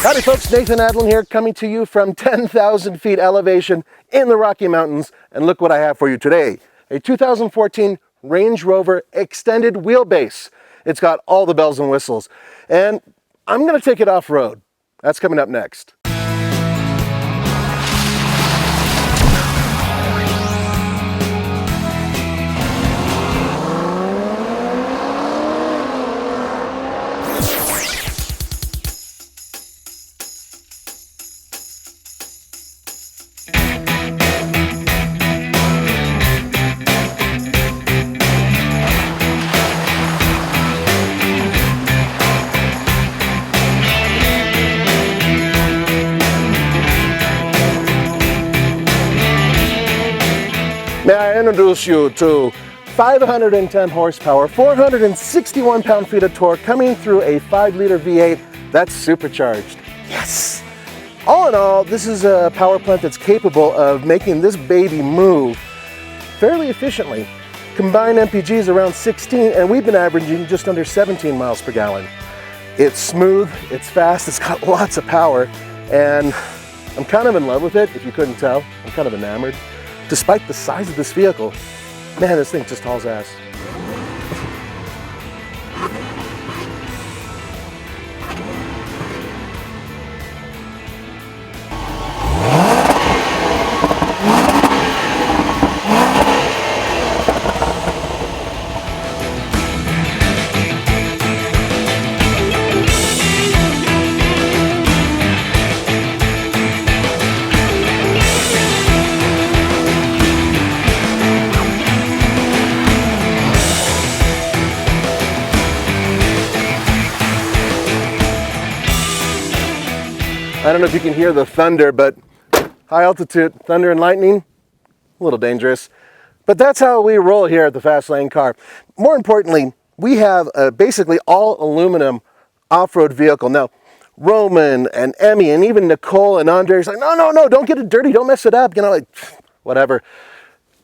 Howdy folks, Nathan Adlin here, coming to you from 10,000 feet elevation in the Rocky Mountains. And look what I have for you today. A 2014 Range Rover extended wheelbase. It's got all the bells and whistles. And I'm gonna take it off-road. That's coming up next. May I introduce you to 510 horsepower, 461 pound-feet of torque coming through a 5-liter V8 that's supercharged. Yes! All in all, this is a power plant that's capable of making this baby move fairly efficiently. Combined MPG is around 16, and we've been averaging just under 17 miles per gallon. It's smooth, it's fast, it's got lots of power, and I'm kind of in love with it, if you couldn't tell. I'm kind of enamored. Despite the size of this vehicle, man, this thing just hauls ass. I don't know if you can hear the thunder, but high altitude thunder and lightning, a little dangerous. But that's how we roll here at the Fast Lane Car. More importantly, we have a basically all aluminum off-road vehicle. Now, Roman and Emmy and even Nicole and Andre are like, no, don't get it dirty, don't mess it up. You know, like, whatever.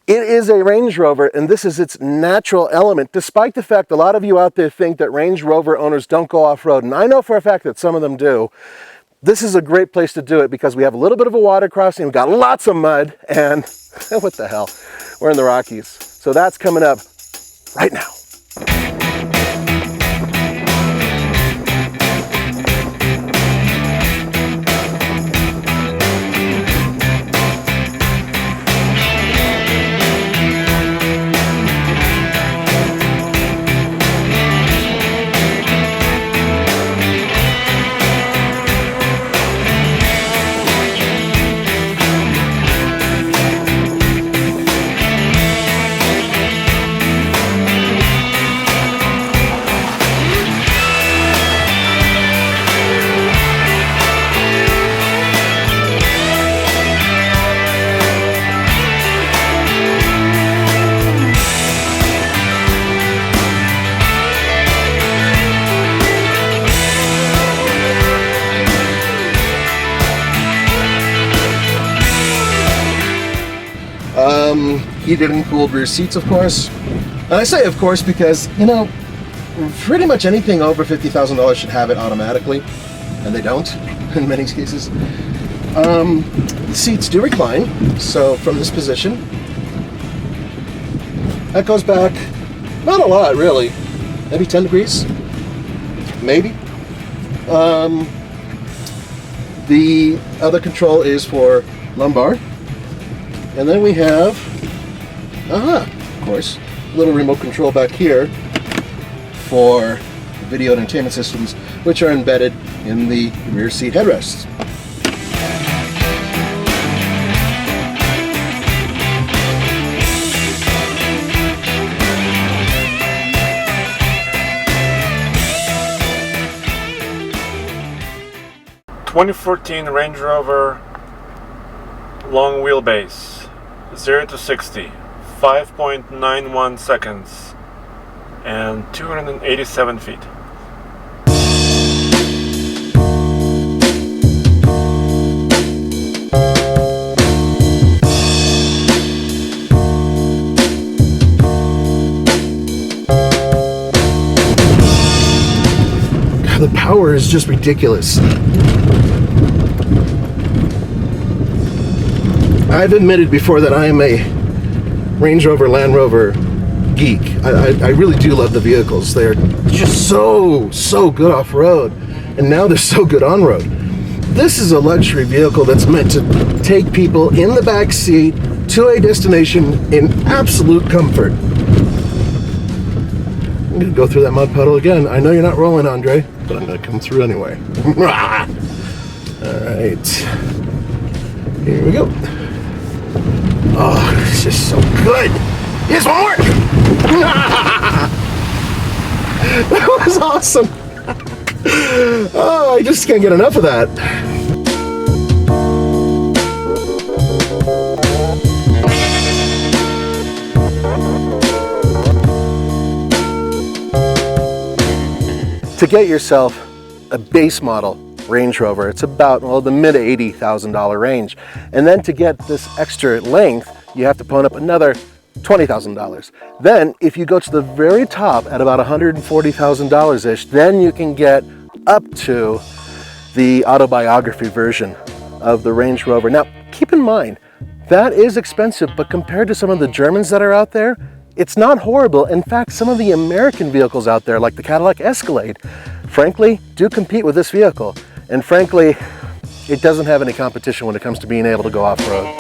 It is a Range Rover, and this is its natural element, despite the fact a lot of you out there think that Range Rover owners don't go off-road. And I know for a fact that some of them do. This is a great place to do it because we have a little bit of a water crossing, we've got lots of mud, and what the hell, we're in the Rockies. So that's coming up right now. Heated and cooled rear seats, of course. And I say of course because, you know, pretty much anything over $50,000 should have it automatically, and they don't in many cases. The seats do recline, so from this position, that goes back not a lot really, maybe 10 degrees, maybe. The other control is for lumbar, and then we have of course, a little remote control back here for video entertainment systems, which are embedded in the rear seat headrests. ...2014 Range Rover long wheelbase, 0 to 60. 5.91 seconds and 287 feet. God, the power is just ridiculous. I've admitted before that I am a Range Rover, Land Rover geek. I really do love the vehicles. They're just so good off-road, and now they're so good on-road. This is a luxury vehicle that's meant to take people in the back seat to a destination in absolute comfort. I'm gonna go through that mud puddle again. I know you're not rolling, Andre, but I'm gonna come through anyway. All right, here we go. Oh, this is so good. Here's one more. That was awesome. Oh, I just can't get enough of that. To get yourself a base model Range Rover, it's about, well, the mid $80,000 range. And then to get this extra length, you have to pony up another $20,000. Then if you go to the very top at about $140,000-ish, then you can get up to the autobiography version of the Range Rover. Now, keep in mind, that is expensive, but compared to some of the Germans that are out there, it's not horrible. In fact, some of the American vehicles out there, like the Cadillac Escalade, frankly, do compete with this vehicle. And frankly, it doesn't have any competition when it comes to being able to go off-road.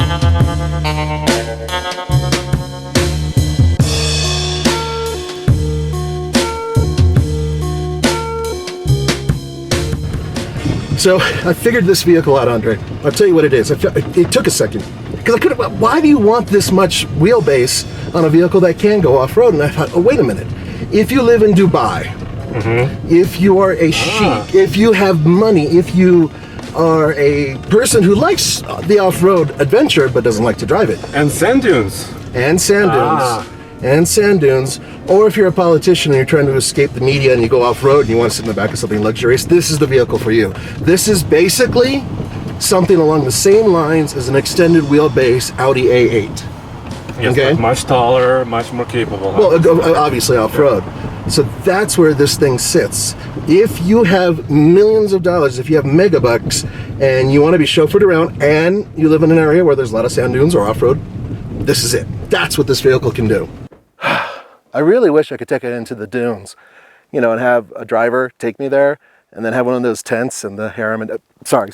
So I figured this vehicle out, Andre. I'll tell you what it is. It took a second. Because I couldn't, why do you want this much wheelbase on a vehicle that can go off-road? And I thought, oh, wait a minute. If you live in Dubai, if you are a sheik, if you have money, if you are a person who likes the off-road adventure but doesn't like to drive it. And sand dunes. And sand dunes. And sand dunes. Or if you're a politician and you're trying to escape the media and you go off-road and you want to sit in the back of something luxurious, this is the vehicle for you. This is basically something along the same lines as an extended wheelbase Audi A8. Yes, okay? But much taller, much more capable. Well, obviously off-road. So that's where this thing sits. If you have millions of dollars, if you have megabucks, and you want to be chauffeured around, and you live in an area where there's a lot of sand dunes or off-road, this is it. That's what this vehicle can do. I really wish I could take it into the dunes, you know, and have a driver take me there, and then have one of those tents and the harem and... Sorry.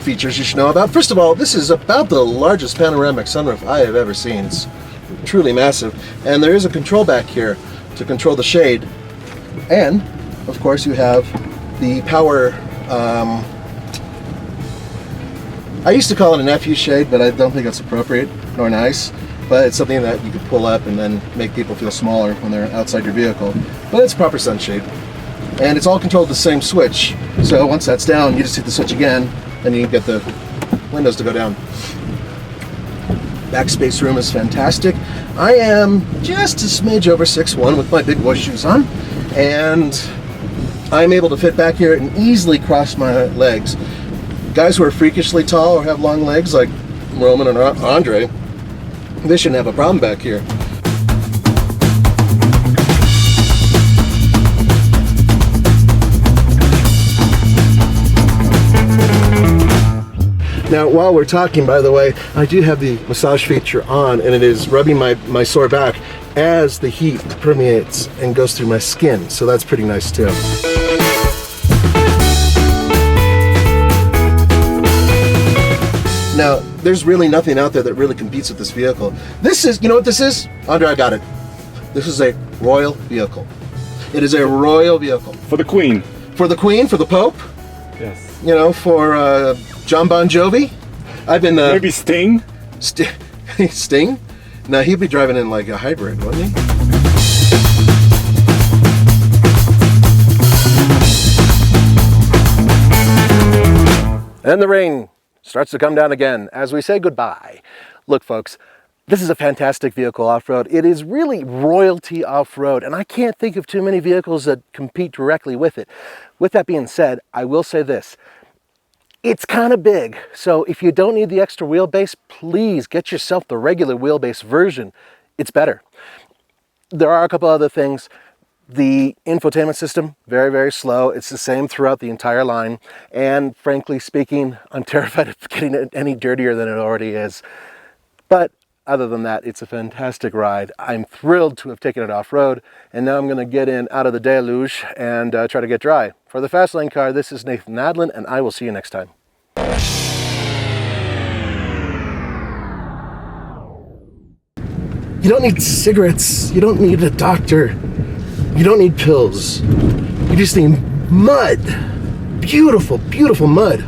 Features you should know about. First of all, this is about the largest panoramic sunroof I have ever seen. It's truly massive. And there is a control back here to control the shade. And, of course, you have the power... I used to call it an FU shade, but I don't think that's appropriate nor nice. But it's something that you could pull up and then make people feel smaller when they're outside your vehicle. But it's proper sunshade. And it's all controlled with the same switch. So once that's down, you just hit the switch again, and you can get the windows to go down. Backspace room is fantastic. I am just a smidge over 6'1" with my big boy shoes on, and I'm able to fit back here and easily cross my legs. Guys who are freakishly tall or have long legs, like Roman and Andre, they shouldn't have a problem back here. Now, while we're talking, by the way, I do have the massage feature on, and it is rubbing my sore back as the heat permeates and goes through my skin, so that's pretty nice too. Now, there's really nothing out there that really competes with this vehicle. This is, you know what this is? Andre, I got it. This is a royal vehicle. It is a royal vehicle. For the Queen. For the Queen, for the Pope. Yes. You know, for John Bon Jovi. I've been... Maybe Sting? Sting? No, he'd be driving in like a hybrid, wouldn't he? And the rain starts to come down again as we say goodbye. Look, folks, this is a fantastic vehicle off-road. It is really royalty off-road, and I can't think of too many vehicles that compete directly with it. With that being said, I will say this. It's kind of big, so if you don't need the extra wheelbase, please get yourself the regular wheelbase version. It's better. There are a couple other things. The infotainment system, very, very slow. It's the same throughout the entire line. And frankly speaking, I'm terrified of getting it any dirtier than it already is. But other than that, it's a fantastic ride. I'm thrilled to have taken it off-road, and now I'm going to get in out of the deluge and try to get dry. For the Fast Lane Car, this is Nathan Adlin, and I will see you next time. You don't need cigarettes. You don't need a doctor. You don't need pills. You just need mud. Beautiful, beautiful mud.